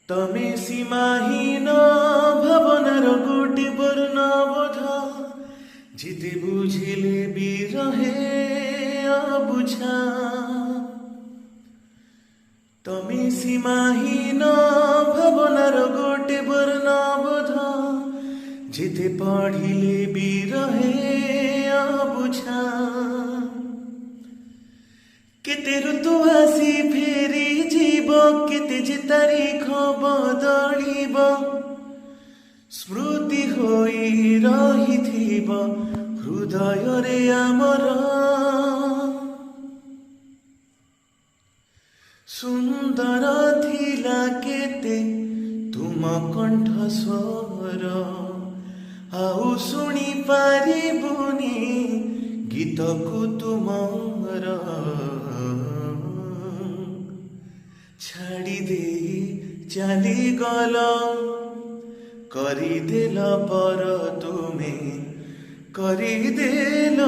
तमे सीमाहीन भावनार गोटे वर्णबोध जिते बुझिले भी रहे अबुझा। तमे सीमाहीन भावनार गोटे वर्णबोध जिते पढ़िले भी रहे अबुझा। केते ऋतु आसी फेरी जीव केते जे तारीख बदलिब स्मृति होई रहिथिब हृदय रे आमर। सुंदर थिला केते तुम कंठ स्वर आउ शुणी पारिबुनी गीत को तुमर। छाड़ी दे चली गल करिदेल पर तुमे करिदेल